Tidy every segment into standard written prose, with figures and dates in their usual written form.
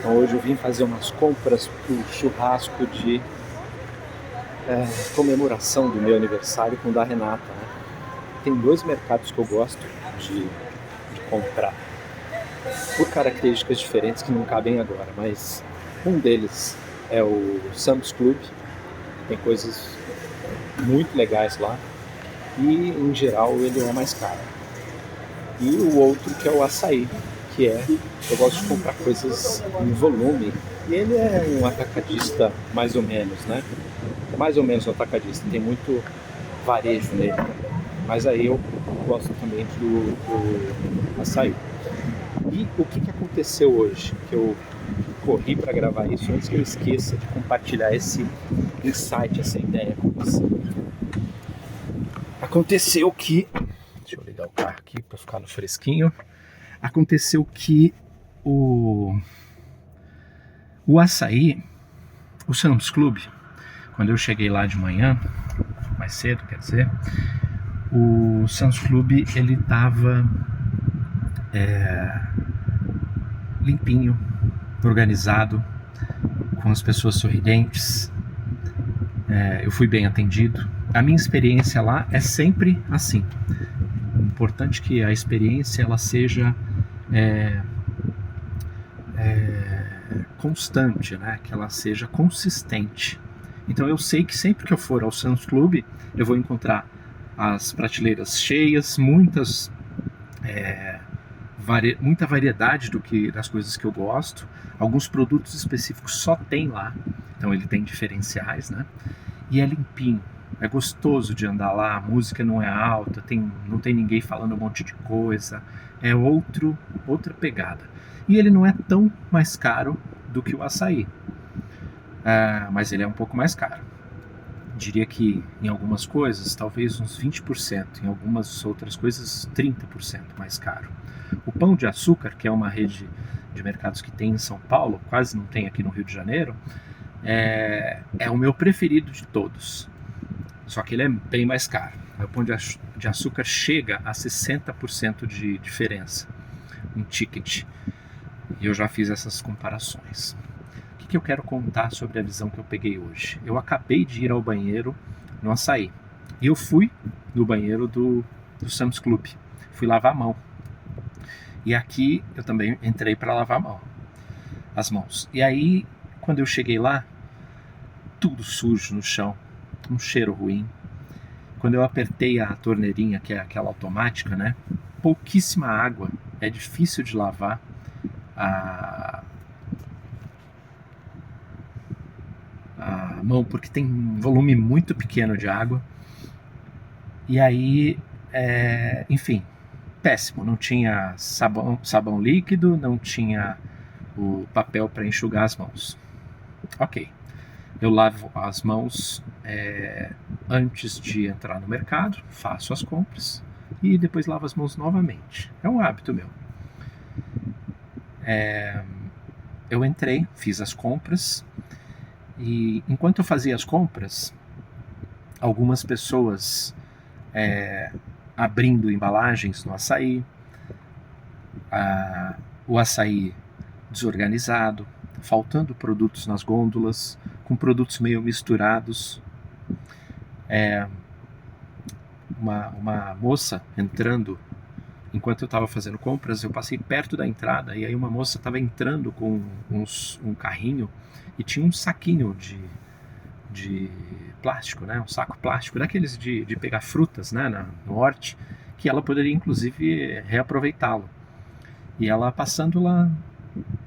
Então hoje eu vim fazer umas compras para o churrasco de comemoração do meu aniversário com o da Renata, né? Tem dois mercados que eu gosto de comprar, por características diferentes que não cabem agora, mas um deles é o Sam's Club, tem coisas muito legais lá e em geral ele é mais caro. E o outro que é o Açaí, eu gosto de comprar coisas em volume, e ele é um atacadista mais ou menos, né? É mais ou menos um atacadista, tem muito varejo nele, mas aí eu gosto também do Açaí. E o que aconteceu hoje? Que eu corri para gravar isso antes que eu esqueça de compartilhar esse insight, essa ideia com você. Aconteceu que... Deixa eu ligar o carro aqui para ficar no fresquinho. Aconteceu que o Açaí, o Sam's Club, quando eu cheguei lá de manhã, mais cedo, quer dizer, o Sam's Club, ele estava limpinho, organizado, com as pessoas sorridentes. Eu fui bem atendido. A minha experiência lá é sempre assim. É importante que a experiência ela seja constante, né? Que ela seja consistente. Então eu sei que sempre que eu for ao Sam's Club, eu vou encontrar as prateleiras cheias, muita variedade das coisas que eu gosto. Alguns produtos específicos só tem lá, então ele tem diferenciais, né? E é limpinho, é gostoso de andar lá, a música não é alta, não tem ninguém falando um monte de coisa, é outra pegada. E ele não é tão mais caro do que o Açaí, mas ele é um pouco mais caro. Diria que em algumas coisas, talvez uns 20%, em algumas outras coisas 30% mais caro. O Pão de Açúcar, que é uma rede de mercados que tem em São Paulo, quase não tem aqui no Rio de Janeiro, é o meu preferido de todos. Só que ele é bem mais caro. O Pão de Açúcar chega a 60% de diferença em ticket. E eu já fiz essas comparações. O que eu quero contar sobre a visão que eu peguei hoje? Eu acabei de ir ao banheiro no Açaí. E eu fui no banheiro do Sam's Club. Fui lavar a mão. E aqui eu também entrei para lavar as mãos. E aí, quando eu cheguei lá, tudo sujo no chão, um cheiro ruim. Quando eu apertei a torneirinha, que é aquela automática, né? Pouquíssima água, é difícil de lavar a mão, porque tem um volume muito pequeno de água. E aí, enfim, péssimo. Não tinha sabão líquido, não tinha o papel para enxugar as mãos. Ok, eu lavo as mãos antes de entrar no mercado, faço as compras e depois lavo as mãos novamente. É um hábito meu. Eu entrei, fiz as compras e enquanto eu fazia as compras, algumas pessoas abrindo embalagens no Açaí, o Açaí desorganizado, faltando produtos nas gôndolas, com produtos meio misturados. Uma moça entrando, enquanto eu estava fazendo compras, eu passei perto da entrada e aí uma moça estava entrando com um carrinho e tinha um saquinho de plástico, né? Um saco plástico, daqueles de pegar frutas, né? No horte, que ela poderia inclusive reaproveitá-lo. E ela passando lá,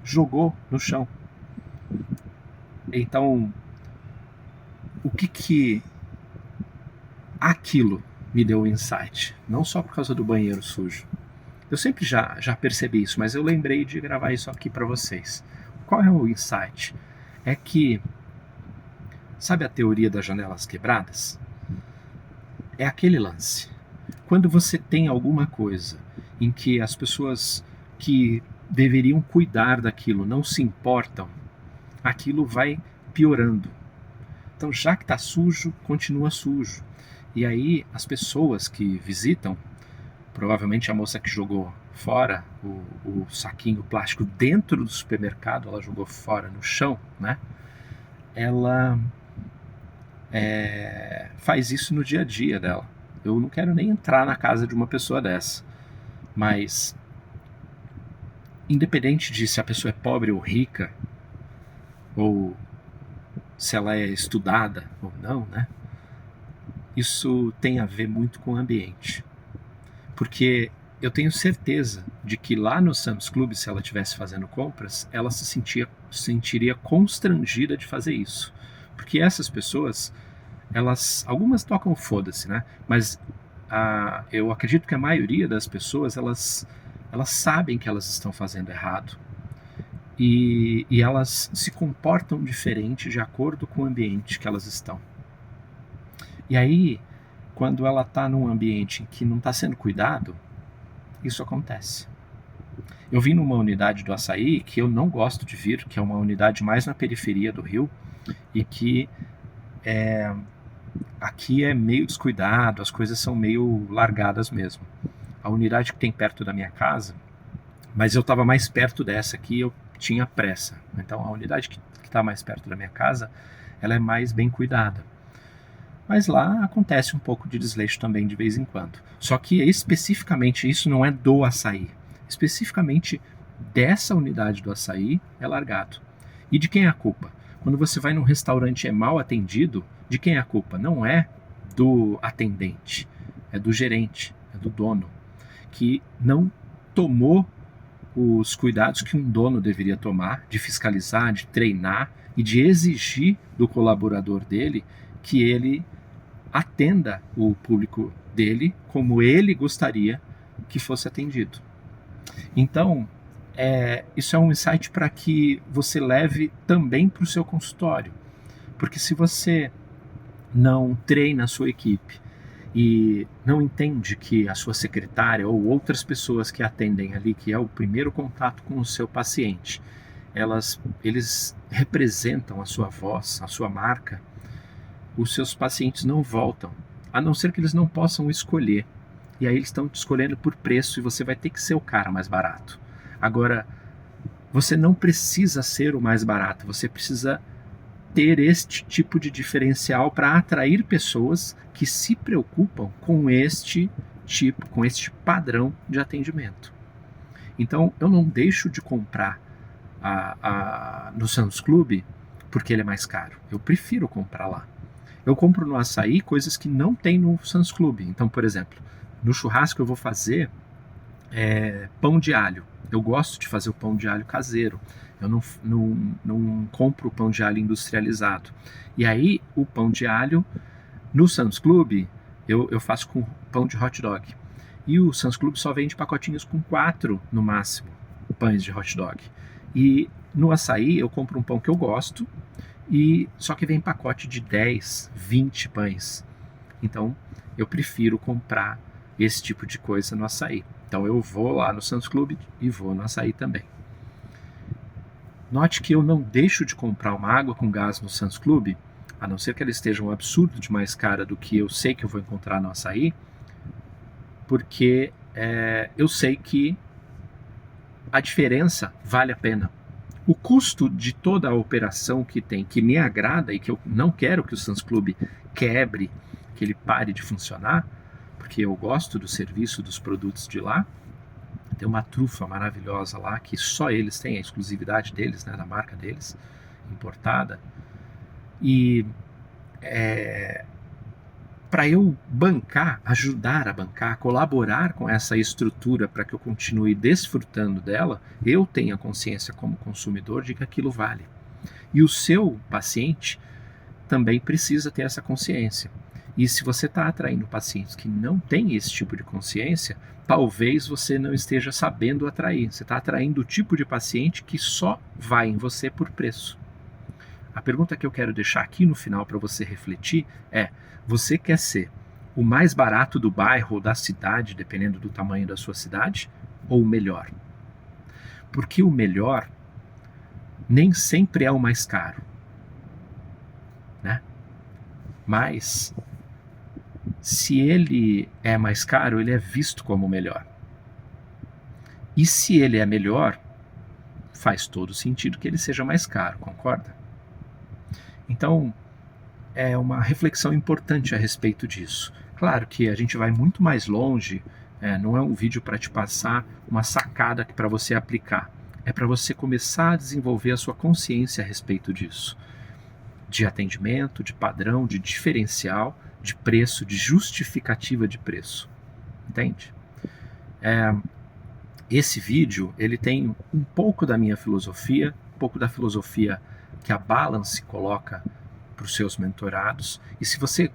jogou no chão. Então, o que aquilo me deu o insight? Não só por causa do banheiro sujo. Eu sempre já percebi isso, mas eu lembrei de gravar isso aqui para vocês. Qual é o insight? É que, sabe a teoria das janelas quebradas? É aquele lance. Quando você tem alguma coisa em que as pessoas que deveriam cuidar daquilo não se importam, aquilo vai piorando. Então, já que está sujo, continua sujo. E aí as pessoas que visitam provavelmente a moça que jogou fora o saquinho plástico dentro do supermercado, ela jogou fora no chão, né? Ela faz isso no dia a dia dela. Eu não quero nem entrar na casa de uma pessoa dessa, mas independente de se a pessoa é pobre ou rica, ou se ela é estudada ou não, né? Isso tem a ver muito com o ambiente. Porque eu tenho certeza de que lá no Sam's Club, se ela estivesse fazendo compras, ela se sentiria constrangida de fazer isso. Porque essas pessoas, algumas tocam foda-se, né? Mas eu acredito que a maioria das pessoas, elas sabem que elas estão fazendo errado. E elas se comportam diferente de acordo com o ambiente que elas estão. E aí, quando ela está num ambiente que não está sendo cuidado, isso acontece. Eu vim numa unidade do Açaí que eu não gosto de vir, que é uma unidade mais na periferia do Rio, e que aqui é meio descuidado, as coisas são meio largadas mesmo. A unidade que tem perto da minha casa, mas eu estava mais perto dessa aqui, eu tinha pressa. Então a unidade que está mais perto da minha casa, ela é mais bem cuidada. Mas lá acontece um pouco de desleixo também de vez em quando. Só que especificamente isso não é do Açaí. Especificamente dessa unidade do Açaí é largado. E de quem é a culpa? Quando você vai num restaurante e é mal atendido, de quem é a culpa? Não é do atendente, é do gerente, é do dono, que não tomou os cuidados que um dono deveria tomar, de fiscalizar, de treinar e de exigir do colaborador dele que ele atenda o público dele como ele gostaria que fosse atendido. Então, isso é um insight para que você leve também para o seu consultório. Porque se você não treina a sua equipe e não entende que a sua secretária ou outras pessoas que atendem ali, que é o primeiro contato com o seu paciente, eles representam a sua voz, a sua marca, os seus pacientes não voltam, a não ser que eles não possam escolher. E aí eles estão te escolhendo por preço e você vai ter que ser o cara mais barato. Agora, você não precisa ser o mais barato, você precisa ter este tipo de diferencial para atrair pessoas que se preocupam com este padrão de atendimento. Então, eu não deixo de comprar no Sam's Club porque ele é mais caro. Eu prefiro comprar lá. Eu compro no Açaí coisas que não tem no Sam's Club. Então, por exemplo, no churrasco eu vou fazer pão de alho. Eu gosto de fazer o pão de alho caseiro. Eu não compro o pão de alho industrializado. E aí, o pão de alho, no Sam's Club, eu faço com pão de hot dog. E o Sam's Club só vende pacotinhos com 4, no máximo, pães de hot dog. E no Açaí, eu compro um pão que eu gosto, só que vem pacote de 10, 20 pães. Então, eu prefiro comprar esse tipo de coisa no Açaí. Então, eu vou lá no Sam's Club e vou no Açaí também. Note que eu não deixo de comprar uma água com gás no Sam's Club, a não ser que ela esteja um absurdo de mais cara do que eu sei que eu vou encontrar no Açaí, porque eu sei que a diferença vale a pena. O custo de toda a operação que tem, que me agrada e que eu não quero que o Sam's Club quebre, que ele pare de funcionar, porque eu gosto do serviço, dos produtos de lá. Tem uma trufa maravilhosa lá, que só eles têm, a exclusividade deles, né, da marca deles, importada. E para eu ajudar a bancar, colaborar com essa estrutura para que eu continue desfrutando dela, eu tenho a consciência como consumidor de que aquilo vale. E o seu paciente também precisa ter essa consciência. E se você está atraindo pacientes que não têm esse tipo de consciência, talvez você não esteja sabendo atrair. Você está atraindo o tipo de paciente que só vai em você por preço. A pergunta que eu quero deixar aqui no final para você refletir é: você quer ser o mais barato do bairro ou da cidade, dependendo do tamanho da sua cidade, ou o melhor? Porque o melhor nem sempre é o mais caro, né? Mas Se ele é mais caro, ele é visto como melhor. E se ele é melhor, faz todo sentido que ele seja mais caro, concorda? Então, é uma reflexão importante a respeito disso. Claro que a gente vai muito mais longe, não é um vídeo para te passar uma sacada para você aplicar. É para você começar a desenvolver a sua consciência a respeito disso. De atendimento, de padrão, de diferencial, de preço, de justificativa de preço. Entende? Esse vídeo, ele tem um pouco da minha filosofia, um pouco da filosofia que a Balance coloca para os seus mentorados. E se você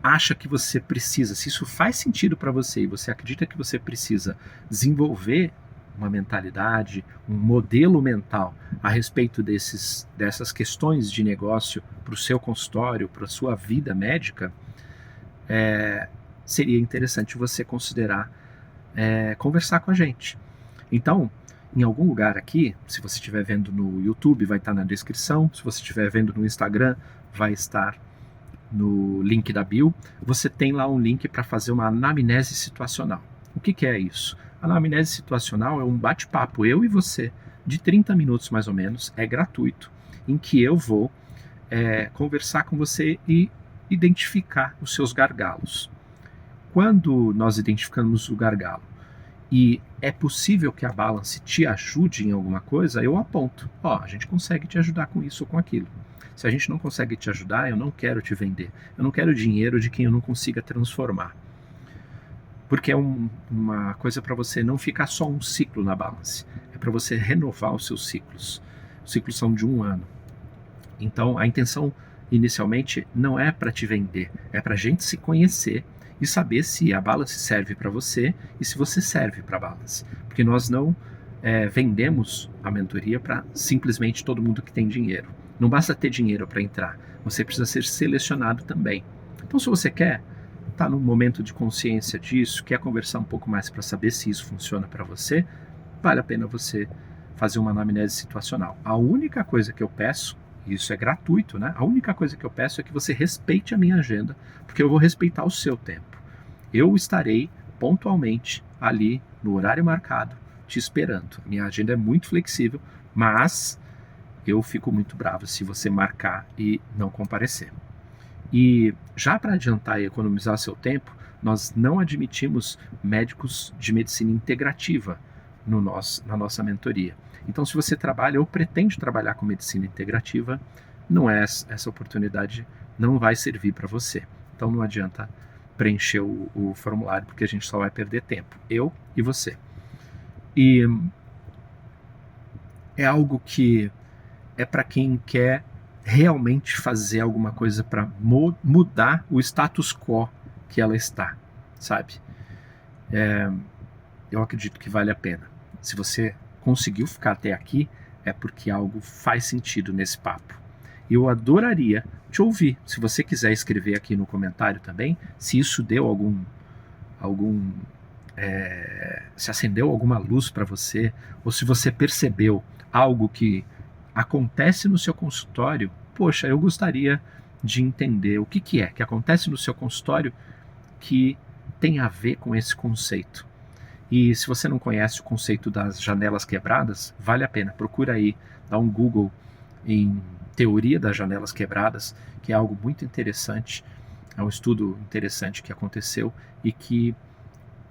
acha que você precisa, se isso faz sentido para você e você acredita que você precisa desenvolver uma mentalidade, um modelo mental a respeito dessas questões de negócio para o seu consultório, para a sua vida médica, seria interessante você considerar conversar com a gente. Então, em algum lugar aqui, se você estiver vendo no YouTube, vai estar na descrição. Se você estiver vendo no Instagram, vai estar no link da bio. Você tem lá um link para fazer uma anamnese situacional. O que é isso? A anamnese situacional é um bate-papo, eu e você, de 30 minutos mais ou menos, é gratuito, em que eu vou conversar com você e identificar os seus gargalos. Quando nós identificamos o gargalo e é possível que a Balance te ajude em alguma coisa, eu aponto. A gente consegue te ajudar com isso ou com aquilo. Se a gente não consegue te ajudar, eu não quero te vender. Eu não quero dinheiro de quem eu não consiga transformar. Porque é uma coisa para você não ficar só um ciclo na Balance. É para você renovar os seus ciclos. Os ciclos são de 1 ano. Então, a intenção inicialmente não é para te vender. É para a gente se conhecer e saber se a Balance serve para você e se você serve para a Balance. Porque nós não vendemos a mentoria para simplesmente todo mundo que tem dinheiro. Não basta ter dinheiro para entrar, você precisa ser selecionado também. Então, se você quer, está num momento de consciência disso, quer conversar um pouco mais para saber se isso funciona para você, vale a pena você fazer uma anamnese situacional. A única coisa que eu peço, e isso é gratuito, né? A única coisa que eu peço é que você respeite a minha agenda, porque eu vou respeitar o seu tempo. Eu estarei pontualmente ali no horário marcado, te esperando. Minha agenda é muito flexível, mas eu fico muito bravo se você marcar e não comparecer. E já para adiantar e economizar seu tempo, nós não admitimos médicos de medicina integrativa na nossa mentoria. Então, se você trabalha ou pretende trabalhar com medicina integrativa, essa oportunidade não vai servir para você. Então, não adianta preencher o formulário, porque a gente só vai perder tempo, eu e você. E é algo que é para quem quer realmente fazer alguma coisa para mudar o status quo que ela está, sabe? Eu acredito que vale a pena. Se você conseguiu ficar até aqui, é porque algo faz sentido nesse papo. Eu adoraria te ouvir. Se você quiser escrever aqui no comentário também, se isso deu se acendeu alguma luz para você, ou se você percebeu algo que acontece no seu consultório, poxa, eu gostaria de entender o que é que acontece no seu consultório que tem a ver com esse conceito. E se você não conhece o conceito das janelas quebradas, vale a pena, procura aí, dá um Google em teoria das janelas quebradas, que é algo muito interessante, é um estudo interessante que aconteceu e que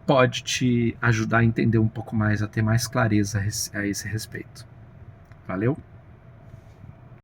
pode te ajudar a entender um pouco mais, a ter mais clareza a esse respeito. Valeu?